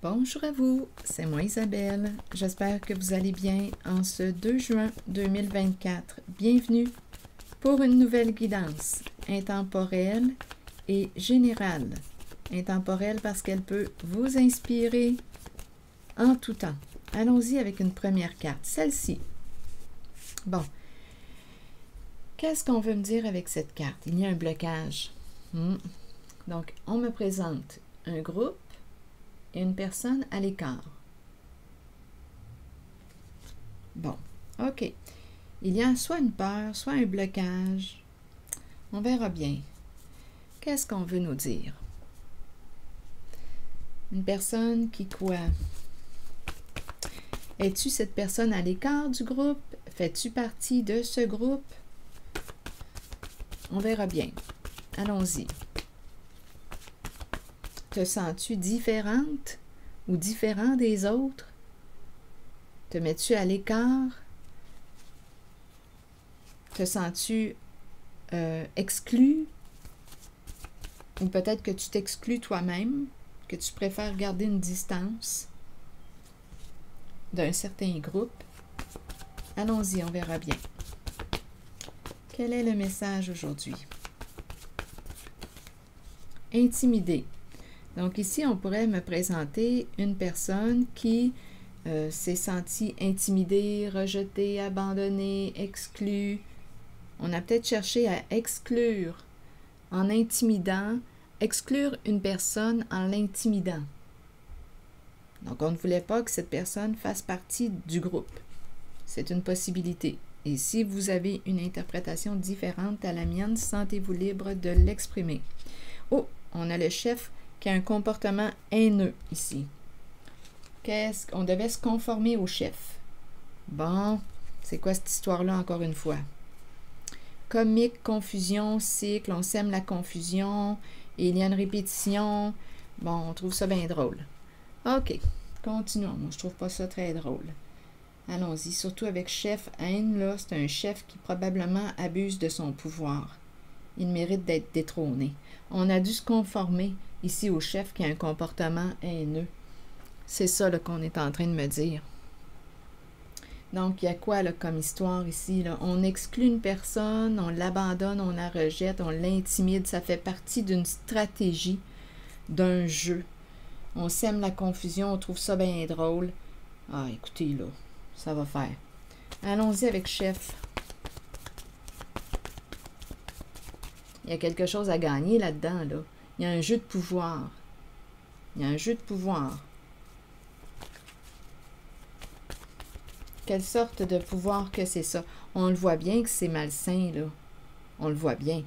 Bonjour à vous, c'est moi Isabelle. J'espère que vous allez bien en ce 2 juin 2024. Bienvenue pour une nouvelle guidance intemporelle et générale. Intemporelle parce qu'elle peut vous inspirer en tout temps. Allons-y avec une première carte, celle-ci. Bon, qu'est-ce qu'on veut me dire avec cette carte? Il y a un blocage. Donc, on me présente un groupe et une personne à l'écart. Bon, OK. Il y a soit une peur, soit un blocage. On verra bien. Qu'est-ce qu'on veut nous dire? Une personne qui quoi? Es-tu cette personne à l'écart du groupe? Fais-tu partie de ce groupe? On verra bien. Allons-y. Te sens-tu différente ou différent des autres? Te mets-tu à l'écart? Te sens-tu exclu? Ou peut-être que tu t'exclus toi-même, que tu préfères garder une distance d'un certain groupe? Allons-y, on verra bien. Quel est le message aujourd'hui? Intimider. Donc ici, on pourrait me présenter une personne qui s'est sentie intimidée, rejetée, abandonnée, exclue. On a peut-être cherché à exclure en intimidant, exclure une personne en l'intimidant. Donc on ne voulait pas que cette personne fasse partie du groupe. C'est une possibilité. Et si vous avez une interprétation différente à la mienne, sentez-vous libre de l'exprimer. Oh, on a le chef qui a un comportement haineux ici. Qu'est-ce qu'on devait se conformer au chef? Bon, c'est quoi cette histoire-là encore une fois? Comique, confusion, cycle, on sème la confusion, et il y a une répétition. Bon, on trouve ça bien drôle. OK, continuons. Moi, je trouve pas ça très drôle. Allons-y, surtout avec chef haine, là, c'est un chef qui probablement abuse de son pouvoir. Il mérite d'être détrôné. On a dû se conformer ici au chef qui a un comportement haineux. C'est ça qu'on est en train de me dire. Donc, il y a quoi là, comme histoire ici? Là? On exclut une personne, on l'abandonne, on la rejette, on l'intimide. Ça fait partie d'une stratégie, d'un jeu. On sème la confusion, on trouve ça bien drôle. Ah, écoutez, là, ça va faire. Allons-y avec chef. Il y a quelque chose à gagner là-dedans, là. Il y a un jeu de pouvoir. Il y a un jeu de pouvoir. Quelle sorte de pouvoir que c'est ça? On le voit bien que c'est malsain, là. On le voit bien.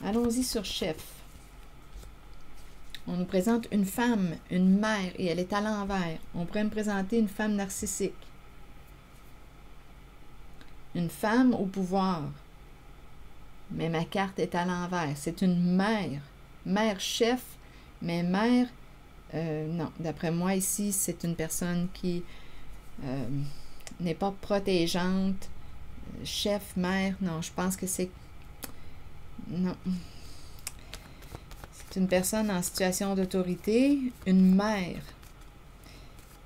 Allons-y sur chef. On nous présente une femme, une mère, et elle est à l'envers. On pourrait me présenter une femme narcissique. Une femme au pouvoir. Mais ma carte est à l'envers. C'est une mère. Mère chef, mais mère... non, d'après moi ici, c'est une personne qui n'est pas protégeante. Chef, mère, non, je pense que c'est... Non. C'est une personne en situation d'autorité, une mère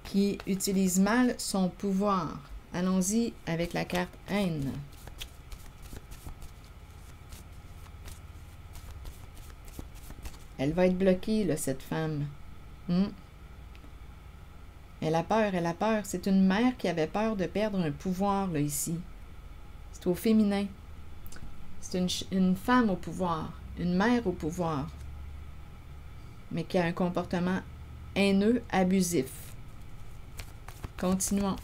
qui utilise mal son pouvoir. Allons-y avec la carte haine. Elle va être bloquée, là, cette femme. Elle a peur, elle a peur. C'est une mère qui avait peur de perdre un pouvoir, là, ici. C'est au féminin. C'est une femme au pouvoir, une mère au pouvoir, mais qui a un comportement haineux, abusif. Continuons.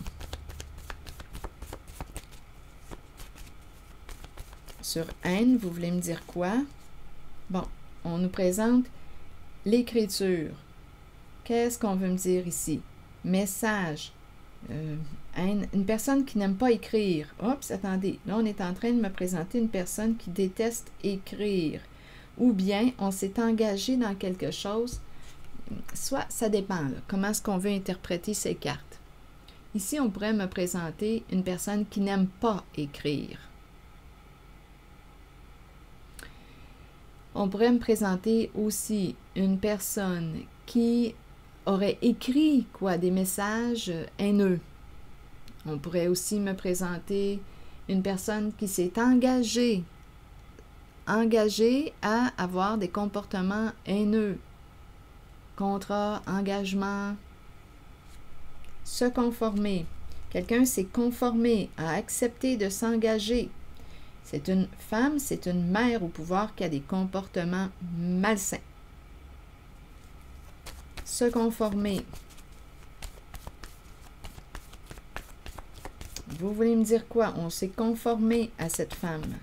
Sur haine, vous voulez me dire quoi? Bon, on nous présente l'écriture. Qu'est-ce qu'on veut me dire ici? Message. Haine. Une personne qui n'aime pas écrire. Oups, attendez. Là, on est en train de me présenter une personne qui déteste écrire. Ou bien, on s'est engagé dans quelque chose. Soit, ça dépend. Là, comment est-ce qu'on veut interpréter ces cartes? Ici, on pourrait me présenter une personne qui n'aime pas écrire. On pourrait me présenter aussi une personne qui aurait écrit des messages haineux. On pourrait aussi me présenter une personne qui s'est engagée à avoir des comportements haineux. Contrat, engagement, se conformer. Quelqu'un s'est conformé, a accepté de s'engager. C'est une femme, c'est une mère au pouvoir qui a des comportements malsains. Se conformer. Vous voulez me dire quoi? On s'est conformé à cette femme.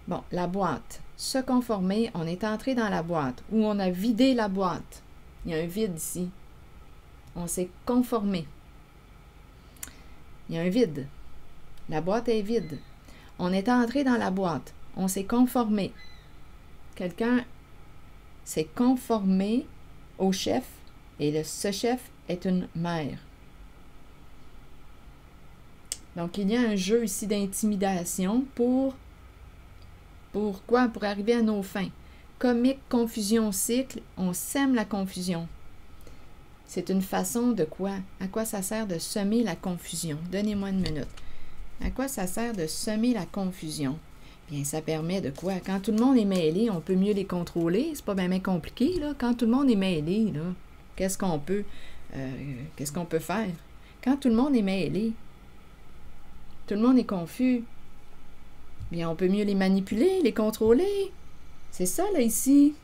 Bon, la boîte. Se conformer, on est entré dans la boîte ou on a vidé la boîte. Il y a un vide ici. On s'est conformé. Il y a un vide. La boîte est vide. On est entré dans la boîte. On s'est conformé. Quelqu'un s'est conformé au chef et ce chef est une mère. Donc, il y a un jeu ici d'intimidation pour quoi? Pour arriver à nos fins. Comique, confusion, cycle, on sème la confusion. C'est une façon de quoi? À quoi ça sert de semer la confusion? Donnez-moi une minute. À quoi ça sert de semer la confusion? Bien, ça permet de quoi? Quand tout le monde est mêlé, on peut mieux les contrôler. C'est pas bien compliqué, là. Quand tout le monde est mêlé, là, qu'est-ce qu'on peut faire? Quand tout le monde est mêlé, tout le monde est confus, bien, on peut mieux les manipuler, les contrôler. C'est ça, là, ici.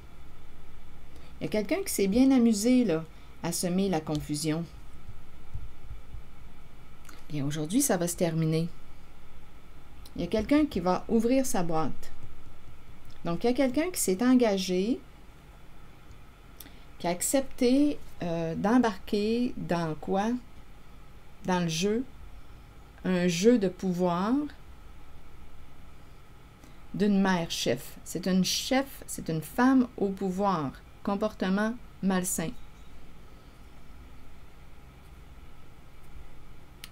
Il y a quelqu'un qui s'est bien amusé, là, à semer la confusion. Bien, aujourd'hui, ça va se terminer. Il y a quelqu'un qui va ouvrir sa boîte. Donc, il y a quelqu'un qui s'est engagé, qui a accepté d'embarquer dans quoi? Dans le jeu. Un jeu de pouvoir d'une mère chef. C'est une chef, c'est une femme au pouvoir. Comportement malsain.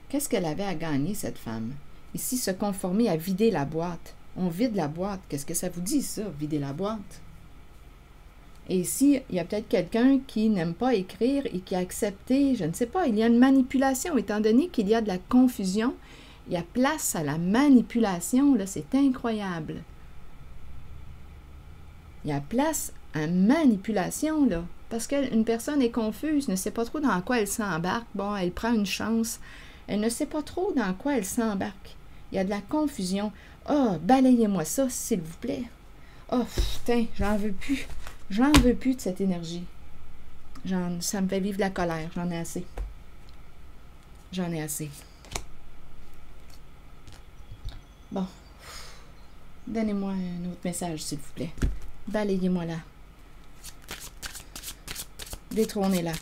Qu'est-ce qu'elle avait à gagner, cette femme? Ici, se conformer à vider la boîte. On vide la boîte. Qu'est-ce que ça vous dit, ça, vider la boîte? Et ici, il y a peut-être quelqu'un qui n'aime pas écrire et qui a accepté, je ne sais pas, il y a une manipulation. Étant donné qu'il y a de la confusion, il y a place à la manipulation, là, c'est incroyable. Il y a place à manipulation, là, parce qu'une personne est confuse, ne sait pas trop dans quoi elle s'embarque. Bon, elle prend une chance. Elle ne sait pas trop dans quoi elle s'embarque. Il y a de la confusion. Ah, balayez-moi ça, s'il vous plaît. Ah, putain, j'en veux plus. J'en veux plus de cette énergie. Ça me fait vivre la colère. J'en ai assez. J'en ai assez. Bon. Donnez-moi un autre message, s'il vous plaît. Balayez-moi là. Détrônez-la.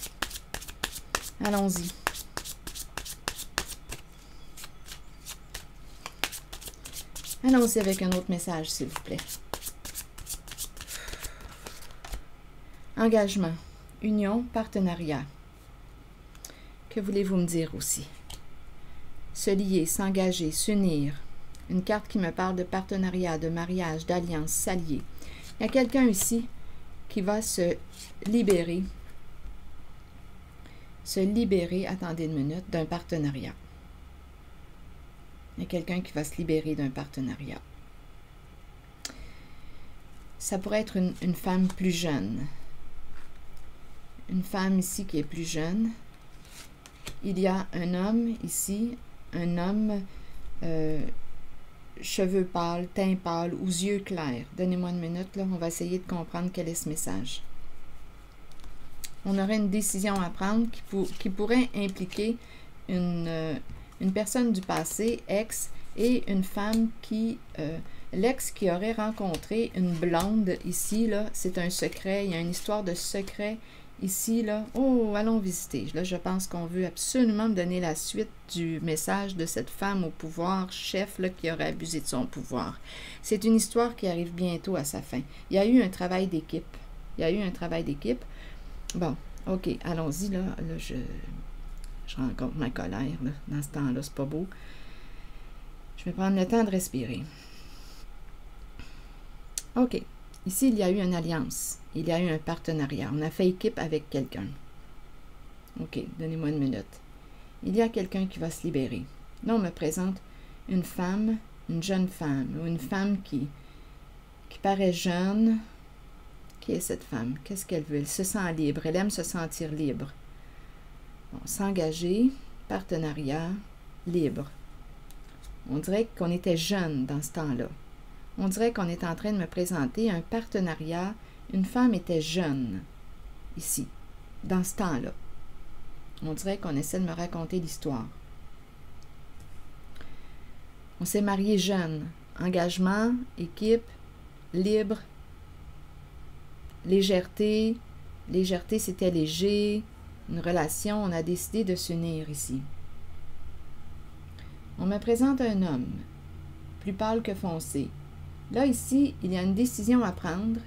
Allons-y. Allons-y avec un autre message, s'il vous plaît. Engagement, union, partenariat. Que voulez-vous me dire aussi? Se lier, s'engager, s'unir. Une carte qui me parle de partenariat, de mariage, d'alliance, s'allier. Il y a quelqu'un ici qui va se libérer. Se libérer, attendez une minute, d'un partenariat. Il y a quelqu'un qui va se libérer d'un partenariat. Ça pourrait être une femme plus jeune. Une femme ici qui est plus jeune. Il y a un homme ici, un homme cheveux pâles, teint pâle, aux yeux clairs. Donnez-moi une minute, là, on va essayer de comprendre quel est ce message. On aurait une décision à prendre qui pourrait impliquer une personne du passé, ex, et une femme qui... l'ex qui aurait rencontré une blonde ici, là, c'est un secret, il y a une histoire de secret ici, là. Oh, allons visiter. Là, je pense qu'on veut absolument me donner la suite du message de cette femme au pouvoir, chef, là, qui aurait abusé de son pouvoir. C'est une histoire qui arrive bientôt à sa fin. Il y a eu un travail d'équipe. Il y a eu un travail d'équipe. Bon, OK, allons-y, là. Là, je rencontre ma colère, là. Dans ce temps-là, c'est pas beau. Je vais prendre le temps de respirer. OK. Ici, il y a eu une alliance. Il y a eu un partenariat. On a fait équipe avec quelqu'un. OK, donnez-moi une minute. Il y a quelqu'un qui va se libérer. Là, on me présente une femme, une jeune femme, ou une femme qui paraît jeune. Qui est cette femme? Qu'est-ce qu'elle veut? Elle se sent libre. Elle aime se sentir libre. Bon, s'engager, partenariat, libre. On dirait qu'on était jeune dans ce temps-là. On dirait qu'on est en train de me présenter un partenariat. Une femme était jeune, ici, dans ce temps-là. On dirait qu'on essaie de me raconter l'histoire. On s'est marié jeune. Engagement, équipe, libre, légèreté. Légèreté, c'était léger. Une relation, on a décidé de s'unir ici. On me présente un homme, plus pâle que foncé. Là, ici, il y a une décision à prendre.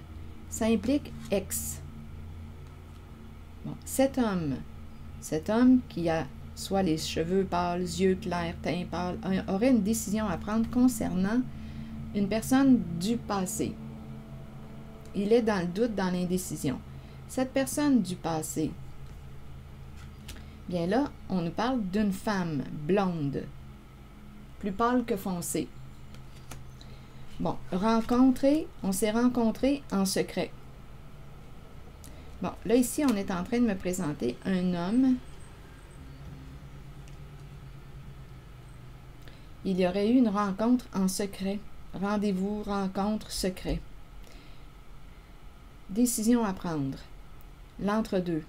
Ça implique ex. Bon, cet homme qui a soit les cheveux pâles, yeux clairs, teint pâle, aurait une décision à prendre concernant une personne du passé. Il est dans le doute, dans l'indécision. Cette personne du passé, bien là, on nous parle d'une femme blonde, plus pâle que foncé. Bon, on s'est rencontrés en secret. Bon, là ici, on est en train de me présenter un homme. Il y aurait eu une rencontre en secret. Rendez-vous, rencontre, secret. Décision à prendre. L'entre-deux.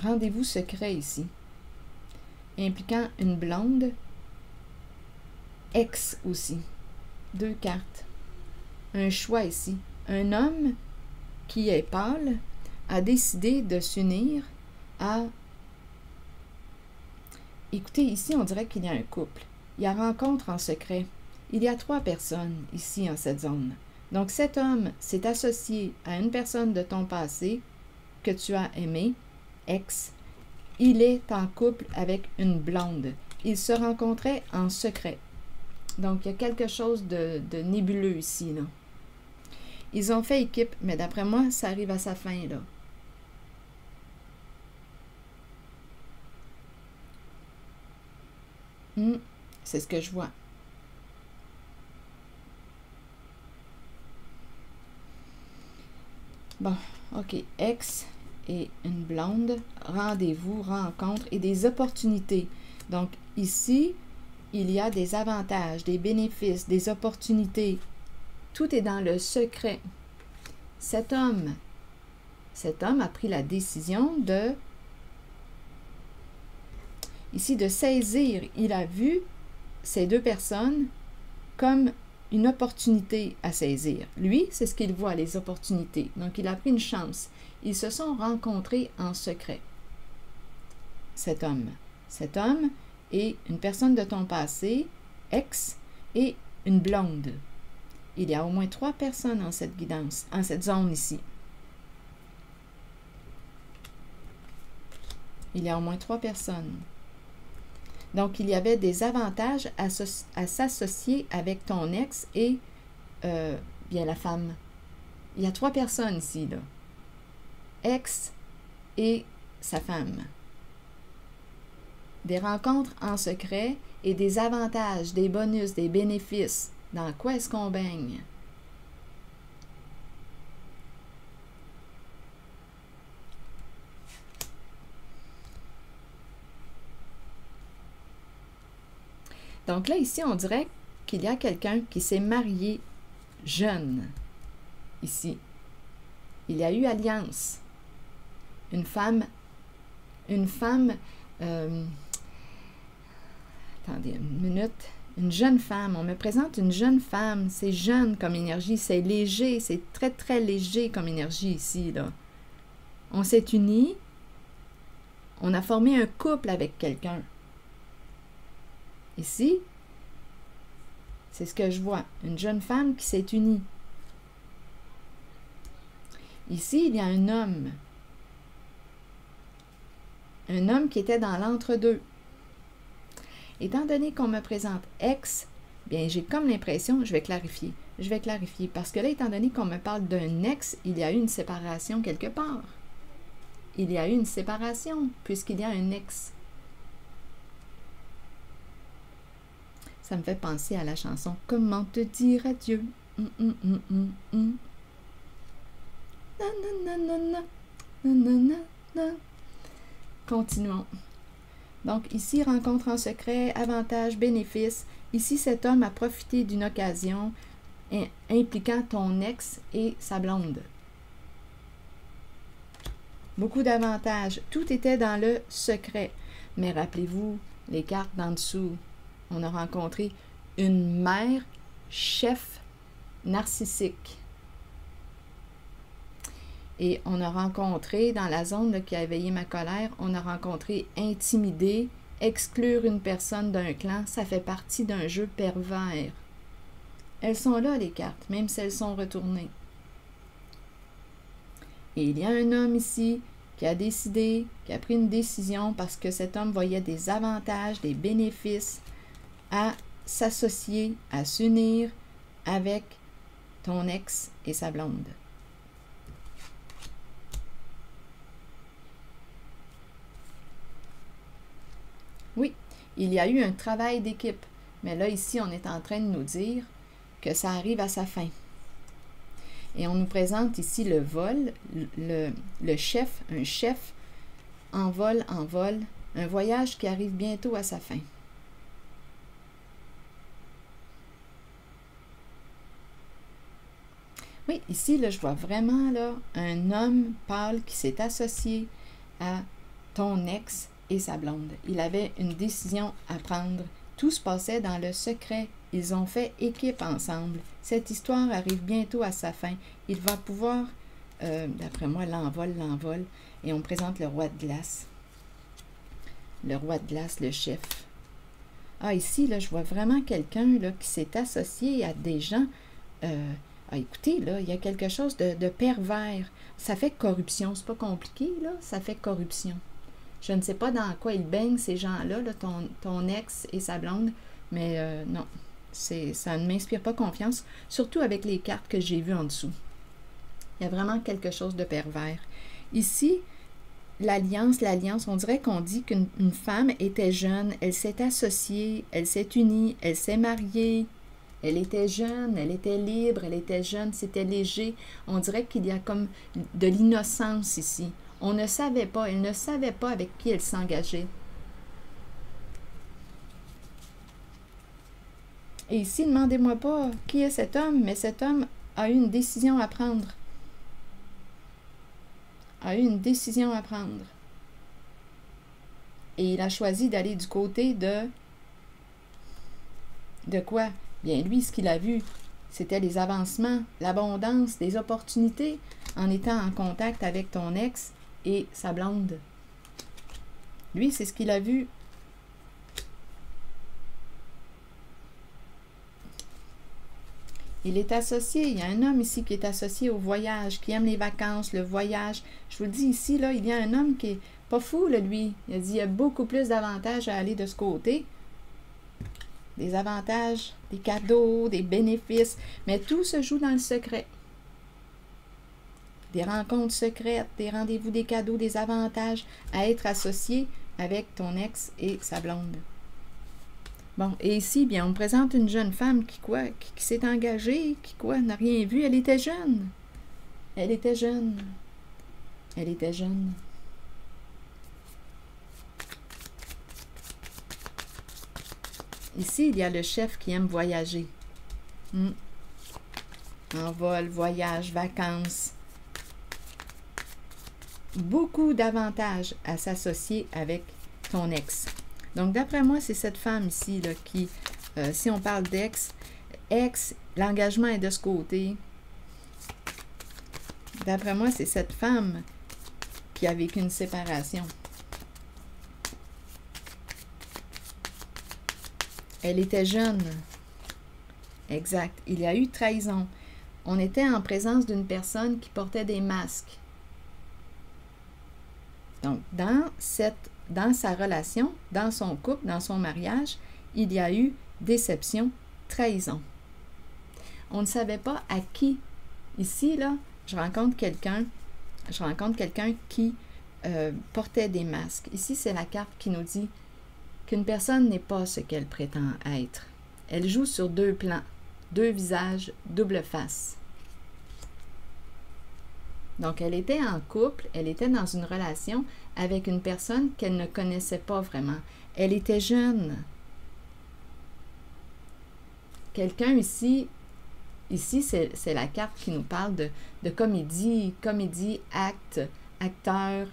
Rendez-vous secret ici. Impliquant une blonde. Ex aussi. 2 cartes. Un choix ici. Un homme qui est pâle a décidé de s'unir à... Écoutez, ici, on dirait qu'il y a un couple. Il y a rencontre en secret. Il y a 3 personnes ici en cette zone. Donc, cet homme s'est associé à une personne de ton passé que tu as aimé, ex. Il est en couple avec une blonde. Ils se rencontraient en secret. Donc, il y a quelque chose de nébuleux ici, là. Ils ont fait équipe, mais d'après moi, ça arrive à sa fin, là. C'est ce que je vois. Bon, OK. Ex et une blonde, rendez-vous, rencontre et des opportunités. Donc, ici, il y a des avantages, des bénéfices, des opportunités. Tout est dans le secret. Cet homme a pris la décision de saisir. Il a vu ces 2 personnes comme une opportunité à saisir. Lui, c'est ce qu'il voit, les opportunités. Donc, il a pris une chance. Ils se sont rencontrés en secret. Cet homme et une personne de ton passé, ex, et une blonde. Il y a au moins 3 personnes en cette guidance, en cette zone ici. Il y a au moins 3 personnes. Donc, il y avait des avantages à s'associer avec ton ex et bien la femme. Il y a 3 personnes ici, là. Ex et sa femme. Des rencontres en secret et des avantages, des bonus, des bénéfices. Dans quoi est-ce qu'on baigne? Donc là, ici, on dirait qu'il y a quelqu'un qui s'est marié jeune. Ici. Il y a eu alliance. Une femme... attendez une minute. Une jeune femme. On me présente une jeune femme. C'est jeune comme énergie. C'est léger. C'est très, très léger comme énergie ici, là. On s'est unis. On a formé un couple avec quelqu'un. Ici, c'est ce que je vois. Une jeune femme qui s'est unie. Ici, il y a un homme. Un homme qui était dans l'entre-deux. Étant donné qu'on me présente ex, Bien, j'ai comme l'impression, je vais clarifier, parce que là, étant donné qu'on me parle d'un ex, il y a eu une séparation quelque part. Il y a eu une séparation, puisqu'il y a un ex. Ça me fait penser à la chanson « Comment te dire adieu? Continuons. Donc, ici, rencontre en secret, avantage, bénéfice. Ici, cet homme a profité d'une occasion impliquant ton ex et sa blonde. Beaucoup d'avantages. Tout était dans le secret. Mais rappelez-vous, les cartes d'en dessous. On a rencontré une mère chef narcissique. Et on a rencontré, dans la zone là, qui a éveillé ma colère, on a rencontré intimider, exclure une personne d'un clan, ça fait partie d'un jeu pervers. Elles sont là, les cartes, même si elles sont retournées. Et il y a un homme ici qui a décidé, qui a pris une décision parce que cet homme voyait des avantages, des bénéfices à s'associer, à s'unir avec ton ex et sa blonde. Oui, il y a eu un travail d'équipe, mais là, ici, on est en train de nous dire que ça arrive à sa fin. Et on nous présente ici le vol, le chef, un chef en vol, un voyage qui arrive bientôt à sa fin. Oui, ici, là, je vois vraiment là, un homme pâle qui s'est associé à ton ex et sa blonde. Il avait une décision à prendre. Tout se passait dans le secret. Ils ont fait équipe ensemble. Cette histoire arrive bientôt à sa fin. Il va pouvoir, d'après moi, l'envol. Et on présente le roi de glace. Le roi de glace, le chef. Ah, ici, là, je vois vraiment quelqu'un là, qui s'est associé à des gens. Écoutez, là, il y a quelque chose de pervers. Ça fait corruption. C'est pas compliqué, là. Ça fait corruption. Je ne sais pas dans quoi ils baignent, ces gens-là, là, ton ex et sa blonde, mais non, ça ne m'inspire pas confiance, surtout avec les cartes que j'ai vues en dessous. Il y a vraiment quelque chose de pervers. Ici, l'alliance, on dirait qu'on dit qu'une femme était jeune, elle s'est associée, elle s'est unie, elle s'est mariée, elle était jeune, elle était libre, elle était jeune, c'était léger. On dirait qu'il y a comme de l'innocence ici. On ne savait pas, elle ne savait pas avec qui elle s'engageait. Et ici, demandez-moi pas qui est cet homme, mais cet homme a eu une décision à prendre. Et il a choisi d'aller du côté de quoi? Bien, lui, ce qu'il a vu, c'était les avancements, l'abondance, des opportunités en étant en contact avec ton ex et sa blonde. Lui, c'est ce qu'il a vu. Il est associé, il y a un homme ici qui est associé au voyage, qui aime les vacances, le voyage. Je vous le dis ici, là, il y a un homme qui est pas fou, là, lui. Il a dit, il y a beaucoup plus d'avantages à aller de ce côté. Des avantages, des cadeaux, des bénéfices, mais tout se joue dans le secret. Des rencontres secrètes, des rendez-vous, des cadeaux, des avantages à être associé avec ton ex et sa blonde. Bon, et ici, bien, on présente une jeune femme qui s'est engagée, qui n'a rien vu. Elle était jeune. Ici, il y a le chef qui aime voyager. En vol, voyage, vacances. Beaucoup d'avantages à s'associer avec ton ex. Donc, d'après moi, c'est cette femme ici là, qui, si on parle d'ex, l'engagement est de ce côté. D'après moi, c'est cette femme qui a vécu une séparation. Elle était jeune. Exact. Il y a eu trahison. On était en présence d'une personne qui portait des masques. Donc, dans sa relation, dans son couple, dans son mariage, il y a eu déception trahison. On ne savait pas à qui. Ici, là, je rencontre quelqu'un qui portait des masques. Ici, c'est la carte qui nous dit qu'une personne n'est pas ce qu'elle prétend être. Elle joue sur deux plans, deux visages, double face. Donc, elle était en couple, elle était dans une relation avec une personne qu'elle ne connaissait pas vraiment. Elle était jeune. Quelqu'un ici, c'est la carte qui nous parle de comédie, acte, acteur,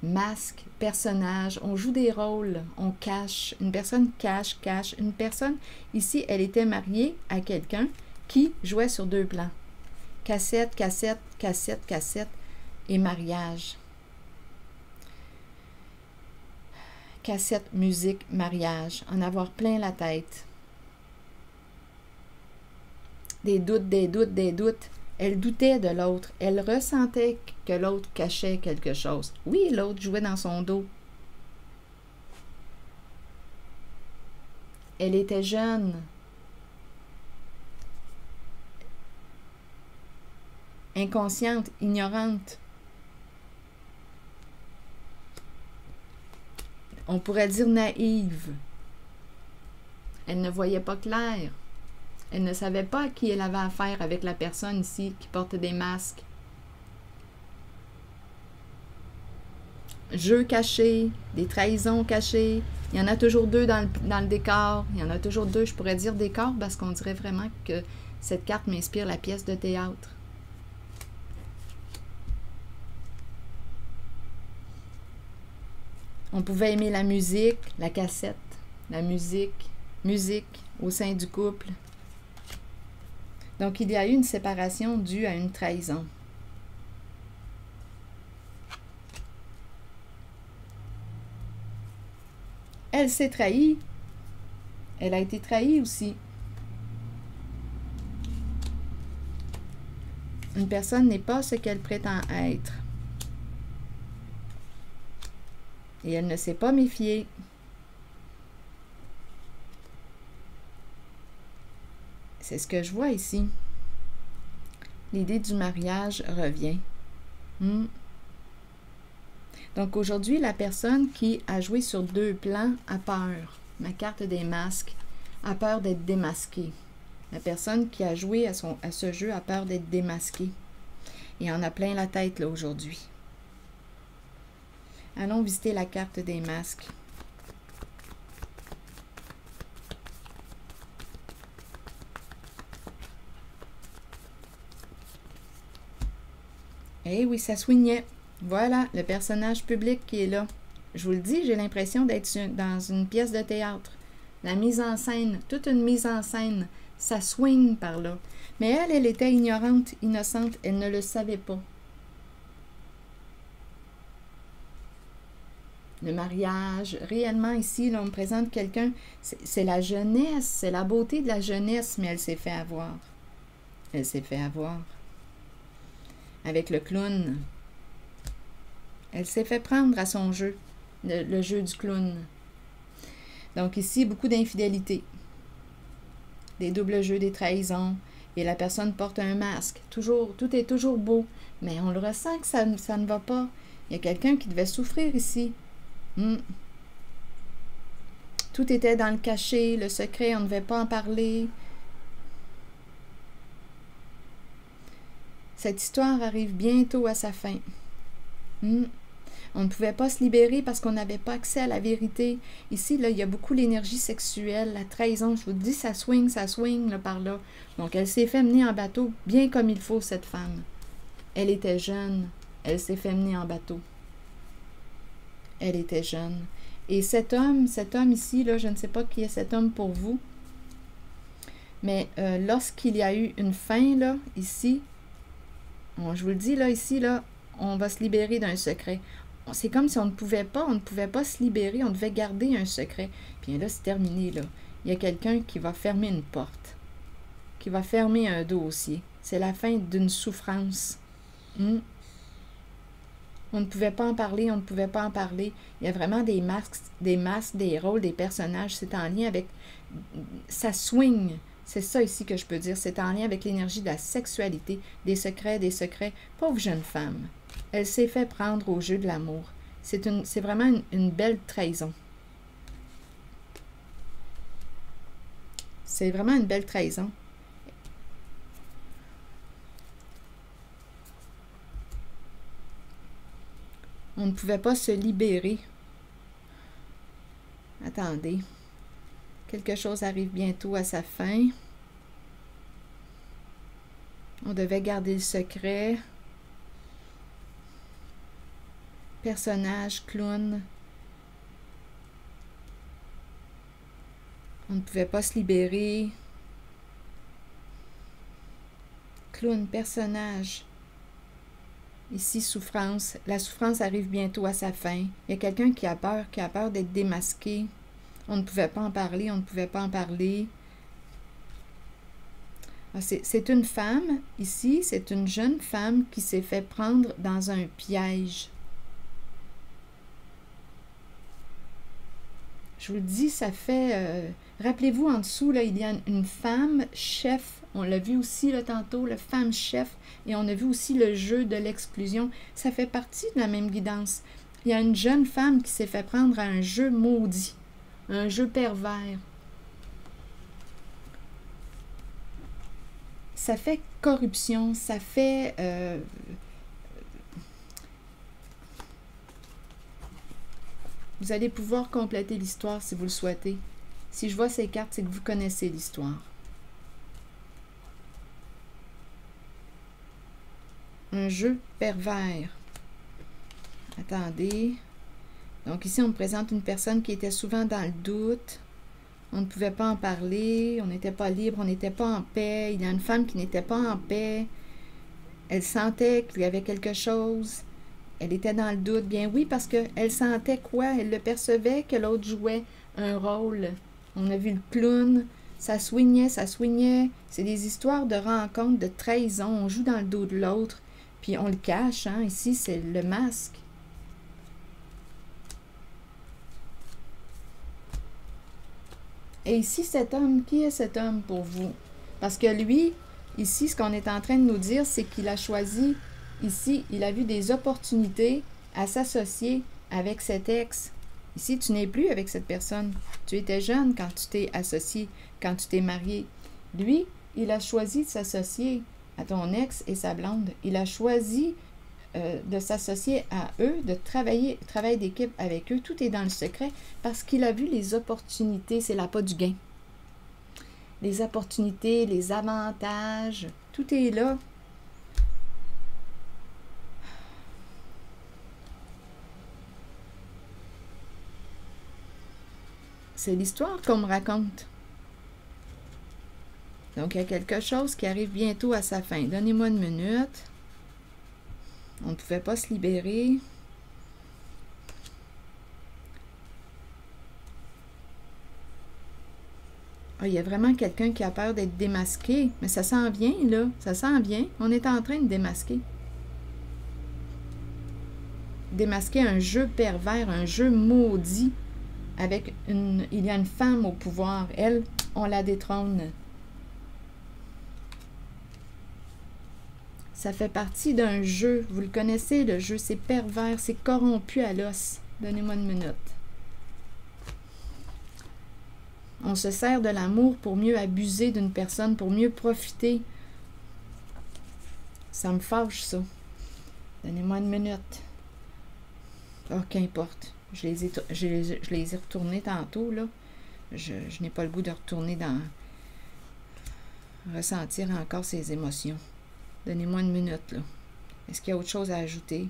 masque, personnage. On joue des rôles, on cache. Une personne cache. Une personne, ici, elle était mariée à quelqu'un qui jouait sur deux plans. Cassette et mariage. Cassette, musique, mariage. En avoir plein la tête. Des doutes. Elle doutait de l'autre. Elle ressentait que l'autre cachait quelque chose. Oui, l'autre jouait dans son dos. Elle était jeune. Inconsciente, ignorante. On pourrait dire naïve. Elle ne voyait pas clair. Elle ne savait pas à qui elle avait affaire avec la personne ici qui porte des masques. Jeux cachés, des trahisons cachées. Il y en a toujours deux dans le décor. Il y en a toujours deux, je pourrais dire décor, parce qu'on dirait vraiment que cette carte m'inspire la pièce de théâtre. On pouvait aimer la musique, la cassette, la musique au sein du couple. Donc, il y a eu une séparation due à une trahison. Elle s'est trahie. Elle a été trahie aussi. Une personne n'est pas ce qu'elle prétend être. Et elle ne s'est pas méfiée. C'est ce que je vois ici. L'idée du mariage revient. Donc aujourd'hui, la personne qui a joué sur deux plans a peur. Ma carte des masques a peur d'être démasquée. La personne qui a joué à ce jeu a peur d'être démasquée. Et en a plein la tête là aujourd'hui. Allons visiter la carte des masques. Eh oui, ça soignait. Voilà, le personnage public qui est là. Je vous le dis, j'ai l'impression d'être dans une pièce de théâtre. La mise en scène, toute une mise en scène, ça swing par là. Mais elle était ignorante, innocente, elle ne le savait pas. Le mariage, réellement ici, là, on me présente quelqu'un, c'est la jeunesse, c'est la beauté de la jeunesse, mais elle s'est fait avoir. Elle s'est fait avoir. Avec le clown. Elle s'est fait prendre à son jeu, le jeu du clown. Donc ici, beaucoup d'infidélité. Des doubles jeux, des trahisons. Et la personne porte un masque. Toujours, tout est toujours beau. Mais on le ressent que ça ne va pas. Il y a quelqu'un qui devait souffrir ici. Tout était dans le cachet, le secret, on ne devait pas en parler. Cette histoire arrive bientôt à sa fin. On ne pouvait pas se libérer parce qu'on n'avait pas accès à la vérité. Ici, là, il y a beaucoup l'énergie sexuelle, la trahison. Je vous dis, ça swing là, par là. Donc, elle s'est fait mener en bateau bien comme il faut, cette femme. Elle était jeune. Elle s'est fait mener en bateau. Elle était jeune. Et cet homme ici, là, je ne sais pas qui est cet homme pour vous, mais lorsqu'il y a eu une fin, là, ici, je vous le dis, là, ici, là, on va se libérer d'un secret. C'est comme si on ne pouvait pas se libérer, on devait garder un secret. Puis là, c'est terminé, là. Il y a quelqu'un qui va fermer une porte, qui va fermer un dossier. C'est la fin d'une souffrance. On ne pouvait pas en parler, Il y a vraiment des masques, des rôles, des personnages. C'est en lien avec... Ça swing. C'est ça ici que je peux dire. C'est en lien avec l'énergie de la sexualité, des secrets, des secrets. Pauvre jeune femme. Elle s'est fait prendre au jeu de l'amour. C'est vraiment une belle trahison. C'est vraiment une belle trahison. On ne pouvait pas se libérer. Attendez. Quelque chose arrive bientôt à sa fin. On devait garder le secret. Personnage, clown. On ne pouvait pas se libérer. Clown, personnage. Ici, souffrance. La souffrance arrive bientôt à sa fin. Il y a quelqu'un qui a peur d'être démasqué. On ne pouvait pas en parler, on ne pouvait pas en parler. C'est une femme, ici, c'est une jeune femme qui s'est fait prendre dans un piège. Je vous le dis, ça fait... rappelez-vous, en dessous, là, il y a une femme chef. On l'a vu aussi là, tantôt, la femme chef. Et on a vu aussi le jeu de l'exclusion. Ça fait partie de la même guidance. Il y a une jeune femme qui s'est fait prendre à un jeu maudit. Un jeu pervers. Ça fait corruption, ça fait... vous allez pouvoir compléter l'histoire si vous le souhaitez. Si je vois ces cartes, c'est que vous connaissez l'histoire. Un jeu pervers. Attendez. Donc ici, on me présente une personne qui était souvent dans le doute. On ne pouvait pas en parler, on n'était pas libre, on n'était pas en paix. Il y a une femme qui n'était pas en paix. Elle sentait qu'il y avait quelque chose. Elle était dans le doute. Bien oui, parce qu'elle sentait quoi? Elle le percevait que l'autre jouait un rôle. On a vu le clown, ça swingait, ça swingait. C'est des histoires de rencontres, de trahison. On joue dans le dos de l'autre, puis on le cache. Hein? Ici, c'est le masque. Et ici, cet homme, qui est cet homme pour vous? Parce que lui, ici, ce qu'on est en train de nous dire, c'est qu'il a choisi, ici, il a vu des opportunités à s'associer avec cet ex. Ici, tu n'es plus avec cette personne. Tu étais jeune quand tu t'es associé, quand tu t'es marié. Lui, il a choisi de s'associer à ton ex et sa blonde. Il a choisi de s'associer à eux, de travailler d'équipe avec eux. Tout est dans le secret parce qu'il a vu les opportunités. C'est l'appât du gain. Les opportunités, les avantages, tout est là. C'est l'histoire qu'on me raconte. Donc, il y a quelque chose qui arrive bientôt à sa fin. Donnez-moi une minute. On ne pouvait pas se libérer. Ah, il y a vraiment quelqu'un qui a peur d'être démasqué. Mais ça s'en vient, là. Ça s'en vient. On est en train de démasquer. Démasquer un jeu pervers, un jeu maudit. Avec il y a une femme au pouvoir. Elle, on la détrône. Ça fait partie d'un jeu. Vous le connaissez, le jeu. C'est pervers, c'est corrompu à l'os. Donnez-moi une minute. On se sert de l'amour pour mieux abuser d'une personne, pour mieux profiter. Ça me fâche, ça. Donnez-moi une minute. Oh, qu'importe. Je les ai retournés tantôt, là. Je n'ai pas le goût de retourner dans... ressentir encore ces émotions. Donnez-moi une minute, là. Est-ce qu'il y a autre chose à ajouter?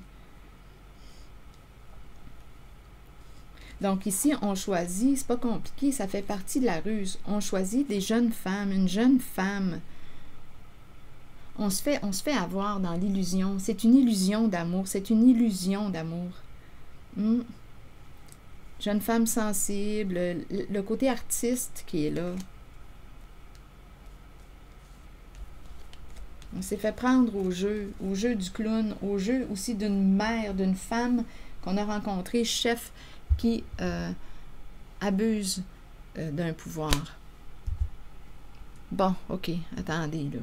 Donc ici, on choisit, c'est pas compliqué, ça fait partie de la ruse. On choisit des jeunes femmes, une jeune femme. On se fait avoir dans l'illusion. C'est une illusion d'amour, c'est une illusion d'amour. Jeune femme sensible, le côté artiste qui est là. On s'est fait prendre au jeu du clown, au jeu aussi d'une mère, d'une femme qu'on a rencontrée, chef, qui abuse d'un pouvoir. Bon, ok, attendez, là.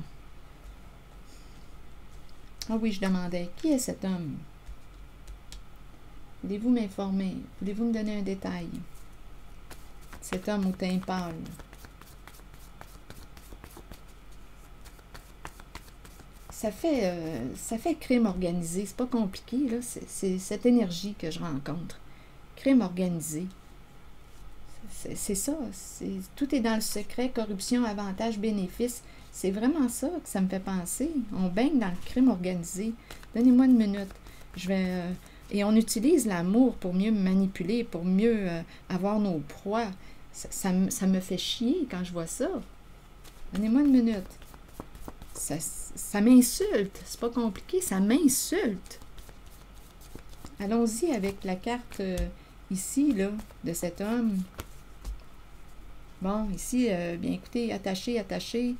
Ah oui, je demandais, qui est cet homme? Voulez-vous m'informer? Voulez-vous me donner un détail? Cet homme au teint pâle. Ça fait crime organisé. C'est pas compliqué, là. C'est cette énergie que je rencontre. Crime organisé. C'est ça. Tout est dans le secret, corruption, avantage, bénéfice. C'est vraiment ça que ça me fait penser. On baigne dans le crime organisé. Donnez-moi une minute. Et on utilise l'amour pour mieux manipuler, pour mieux avoir nos proies. Ça me fait chier quand je vois ça. Donnez-moi une minute. Ça m'insulte. C'est pas compliqué, ça m'insulte. Allons-y avec la carte ici, là, de cet homme. Bon, ici, bien écoutez, attaché, attaché.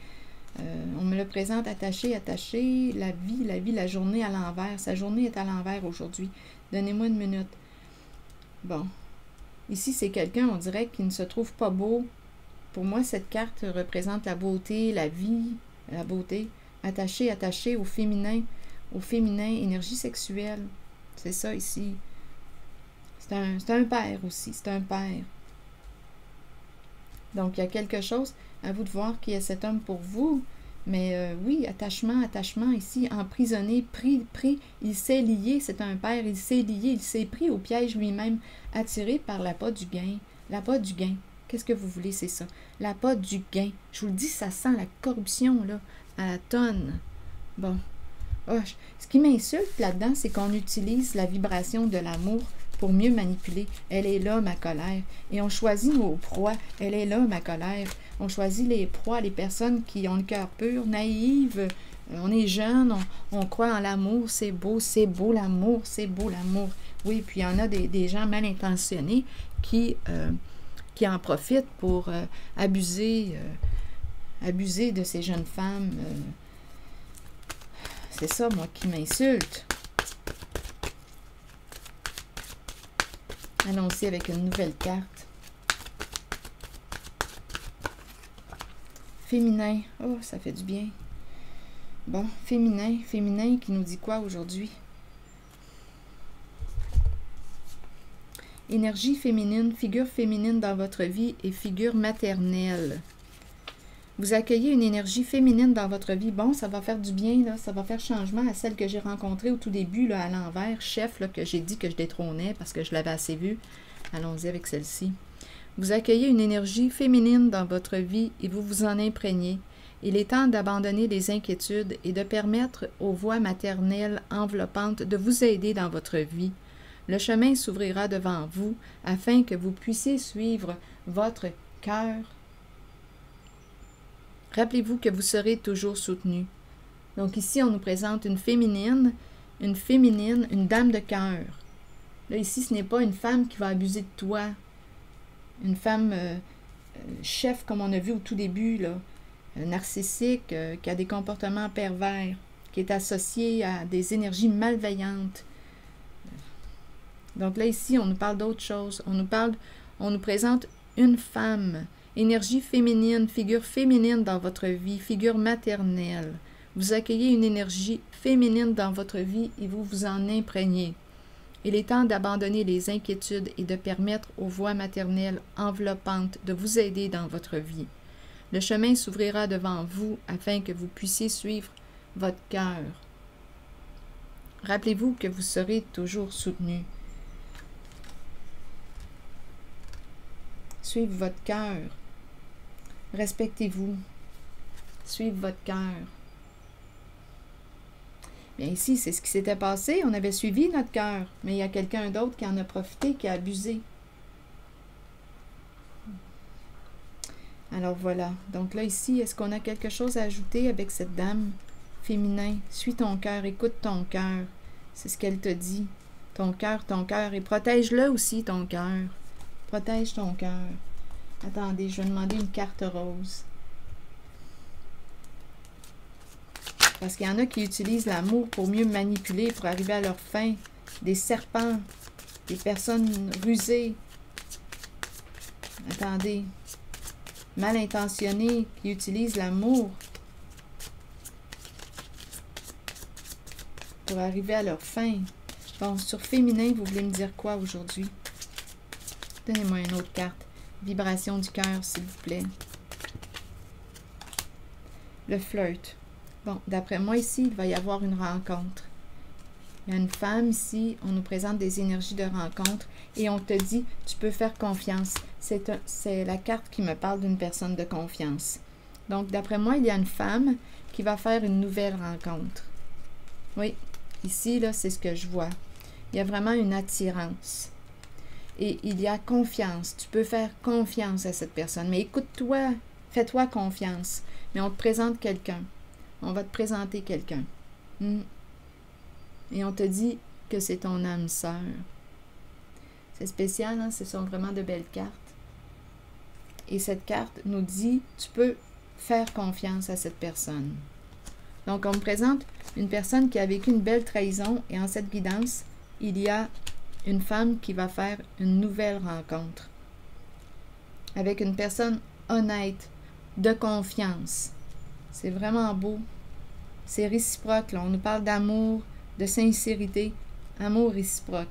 On me le présente attaché, attaché. La vie, la journée à l'envers. Sa journée est à l'envers aujourd'hui. Donnez-moi une minute. Bon. Ici, c'est quelqu'un, on dirait, qui ne se trouve pas beau. Pour moi, cette carte représente la beauté, la vie, la beauté. Attaché, attaché au féminin, énergie sexuelle. C'est ça ici. C'est un père aussi, c'est un père. Donc, il y a quelque chose, à vous de voir qui est cet homme pour vous. Mais oui, attachement ici, emprisonné, pris, il s'est lié, c'est un père, il s'est lié, il s'est pris au piège lui-même, attiré par l'appât du gain. L'appât du gain, qu'est-ce que vous voulez, c'est ça? L'appât du gain. Je vous le dis, ça sent la corruption, là, à la tonne. Bon. Oh, ce qui m'insulte là-dedans, c'est qu'on utilise la vibration de l'amour pour mieux manipuler. Elle est là, ma colère. Et on choisit nos proies. Elle est là, ma colère. On choisit les proies, les personnes qui ont le cœur pur, naïves. On est jeunes, on croit en l'amour. C'est beau l'amour, c'est beau l'amour. Oui, puis il y en a des gens mal intentionnés qui en profitent pour abuser de ces jeunes femmes. C'est ça, moi, qui m'insulte. Allons-y avec une nouvelle carte. Féminin. Oh, ça fait du bien. Bon, féminin qui nous dit quoi aujourd'hui? Énergie féminine, figure féminine dans votre vie et figure maternelle. Vous accueillez une énergie féminine dans votre vie. Bon, ça va faire du bien, là. Ça va faire changement à celle que j'ai rencontrée au tout début, là, à l'envers, chef, là, que j'ai dit que je détrônais parce que je l'avais assez vue. Allons-y avec celle-ci. Vous accueillez une énergie féminine dans votre vie et vous vous en imprégnez. Il est temps d'abandonner les inquiétudes et de permettre aux voix maternelles enveloppantes de vous aider dans votre vie. Le chemin s'ouvrira devant vous afin que vous puissiez suivre votre cœur. Rappelez-vous que vous serez toujours soutenu. Donc ici, on nous présente une féminine, une dame de cœur. Là, ici, ce n'est pas une femme qui va abuser de toi. Une femme chef, comme on a vu au tout début, là, narcissique, qui a des comportements pervers, qui est associée à des énergies malveillantes. Donc là, ici, on nous parle d'autre chose. On nous présente une femme. Énergie féminine, figure féminine dans votre vie, figure maternelle. Vous accueillez une énergie féminine dans votre vie et vous vous en imprégnez. Il est temps d'abandonner les inquiétudes et de permettre aux voix maternelles enveloppantes de vous aider dans votre vie. Le chemin s'ouvrira devant vous afin que vous puissiez suivre votre cœur. Rappelez-vous que vous serez toujours soutenu. Suivez votre cœur. Respectez-vous. Suivez votre cœur. Bien ici, c'est ce qui s'était passé. On avait suivi notre cœur, mais il y a quelqu'un d'autre qui en a profité, qui a abusé. Alors voilà. Donc là, ici, est-ce qu'on a quelque chose à ajouter avec cette dame féminin? Suis ton cœur, écoute ton cœur. C'est ce qu'elle te dit. Ton cœur, et protège-le aussi, ton cœur. Protège ton cœur. Attendez, je vais demander une carte rose. Parce qu'il y en a qui utilisent l'amour pour mieux manipuler, pour arriver à leur fin. Des serpents, des personnes rusées. Attendez. mal intentionnés qui utilisent l'amour pour arriver à leur fin. Bon, sur féminin, vous voulez me dire quoi aujourd'hui? Donnez-moi une autre carte. Vibration du cœur, s'il vous plaît. Le flirt. Bon, d'après moi, ici, il va y avoir une rencontre. Il y a une femme ici, on nous présente des énergies de rencontre et on te dit, tu peux faire confiance. C'est la carte qui me parle d'une personne de confiance. Donc, d'après moi, il y a une femme qui va faire une nouvelle rencontre. Oui, ici, là, c'est ce que je vois. Il y a vraiment une attirance. Et il y a confiance. Tu peux faire confiance à cette personne. Mais écoute-toi, fais-toi confiance. Mais on te présente quelqu'un. On va te présenter quelqu'un. Et on te dit que c'est ton âme sœur. C'est spécial, hein? Ce sont vraiment de belles cartes. Et cette carte nous dit, tu peux faire confiance à cette personne. Donc, on me présente une personne qui a vécu une belle trahison et en cette guidance, il y a une femme qui va faire une nouvelle rencontre avec une personne honnête, de confiance. C'est vraiment beau. C'est réciproque, là. On nous parle d'amour, de sincérité, amour réciproque.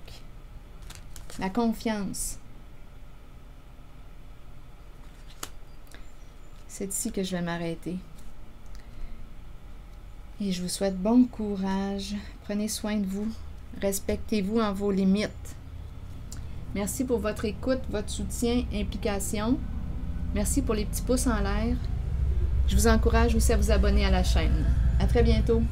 La confiance. C'est ici que je vais m'arrêter. Et je vous souhaite bon courage. Prenez soin de vous. Respectez-vous en vos limites. Merci pour votre écoute, votre soutien, implication. Merci pour les petits pouces en l'air. Je vous encourage aussi à vous abonner à la chaîne. À très bientôt.